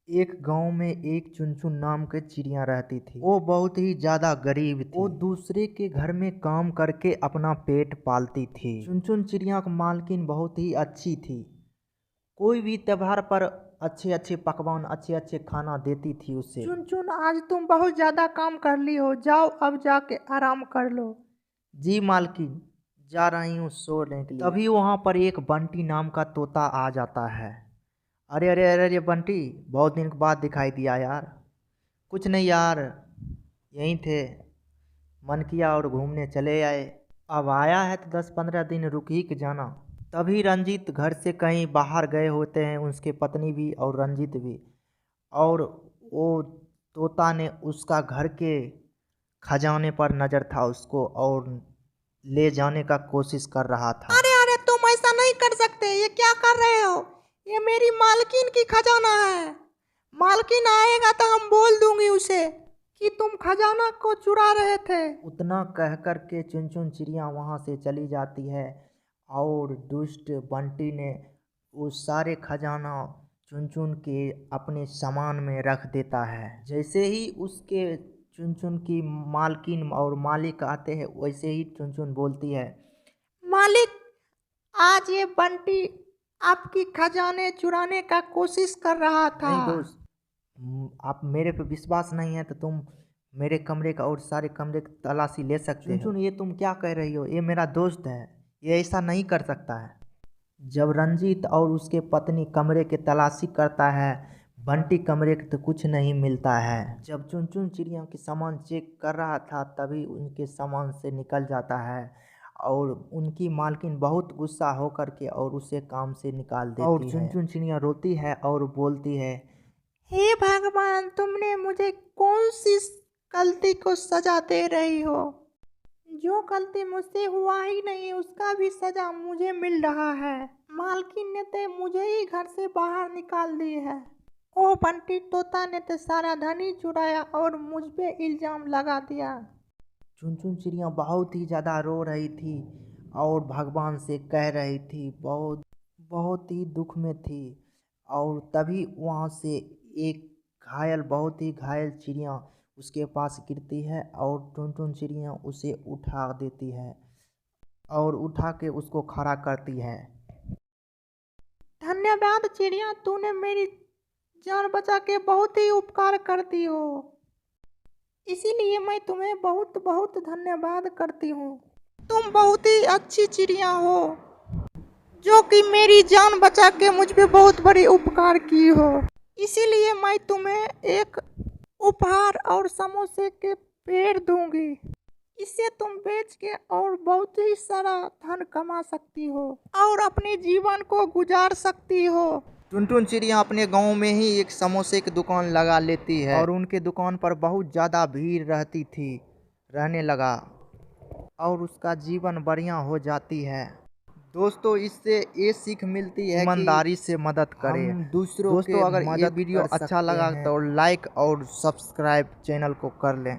एक गांव में एक चुनचुन नाम की चिड़िया रहती थी। वो बहुत ही ज्यादा गरीब थी। वो दूसरे के घर में काम करके अपना पेट पालती थी। चुनचुन चिड़िया की मालकिन बहुत ही अच्छी थी। कोई भी त्योहार पर अच्छे अच्छे पकवान, अच्छे अच्छे खाना देती थी उसे। चुनचुन, आज तुम बहुत ज्यादा काम कर ली हो, जाओ अब जाके आराम कर लो। जी मालकिन, जा रही हूँ सोने के लिए। तभी वहां पर एक बंटी नाम का तोता आ जाता है। अरे अरे अरे अरे बंटी, बहुत दिन के बाद दिखाई दिया यार। कुछ नहीं यार, यहीं थे, मन किया और घूमने चले आए। अब आया है तो 10-15 दिन रुक ही के जाना। तभी रंजीत घर से कहीं बाहर गए होते हैं, उसके पत्नी भी और रंजीत भी। और वो तोता ने उसका घर के खजाने पर नजर था उसको, और ले जाने का कोशिश कर रहा था। अरे अरे, तुम ऐसा नहीं कर सकते, ये क्या कर रहे हो? ये मेरी मालकिन की खजाना है। मालकिन आएगा तो हम बोल दूंगी उसे कि तुम खजाना को चुरा रहे थे। उतना कह कर के चुनचुन चिड़िया वहाँ से चली जाती है, और दुष्ट बंटी ने वो सारे खजाना चुनचुन के अपने सामान में रख देता है। जैसे ही उसके चुनचुन की मालकिन और मालिक आते हैं, वैसे ही चुनचुन बोलती है, मालिक, आज ये बंटी आपकी खजाने चुराने का कोशिश कर रहा था। नहीं दोस्त, आप मेरे पे विश्वास नहीं है तो तुम मेरे कमरे का और सारे कमरे की तलाशी ले सकते हो। चुन ये तुम क्या कह रही हो? ये मेरा दोस्त है, ये ऐसा नहीं कर सकता है। जब रंजीत और उसके पत्नी कमरे के तलाशी करता है, बंटी कमरे के तो कुछ नहीं मिलता है। जब चुन चिड़िया के सामान चेक कर रहा था, तभी उनके सामान से निकल जाता है, और उनकी मालकिन बहुत गुस्सा होकर के और उसे काम से निकाल देती है। और चुन चिड़िया रोती है और बोलती है, हे भगवान, तुमने मुझे कौन सी गलती को सजा दे रही हो? जो गलती मुझसे हुआ ही नहीं उसका भी सजा मुझे मिल रहा है। मालकिन ने तो मुझे ही घर से बाहर निकाल दी है। ओ बंटी तोता ने तो सारा धन ही चुराया और मुझ पे इल्जाम लगा दिया। चुन चिड़िया बहुत ही ज़्यादा रो रही थी और भगवान से कह रही थी, बहुत बहुत ही दुख में थी। और तभी वहाँ से एक घायल, बहुत ही घायल चिड़िया उसके पास गिरती है, और टुन चिड़िया उसे उठा देती है और उठा के उसको खड़ा करती है। धन्यवाद चिड़िया, तूने मेरी जान बचा के बहुत ही उपकार कर दी हो, इसीलिए मैं तुम्हें बहुत बहुत धन्यवाद करती हूँ। तुम बहुत ही अच्छी चिड़िया हो, जो कि मेरी जान बचा के मुझ पे बहुत बड़ी उपकार की हो। इसीलिए मैं तुम्हें एक उपहार और समोसे के पेड़ दूंगी। इसे तुम बेच के और बहुत ही सारा धन कमा सकती हो और अपने जीवन को गुजार सकती हो। टुन चिड़िया अपने गांव में ही एक समोसे की दुकान लगा लेती है, और उनके दुकान पर बहुत ज़्यादा भीड़ रहने लगा, और उसका जीवन बढ़िया हो जाती है। दोस्तों, इससे ये सीख मिलती है कि ईमानदारी से मदद करें। हम दूसरों के अगर ये वीडियो अच्छा लगा तो लाइक और सब्सक्राइब चैनल को कर लें।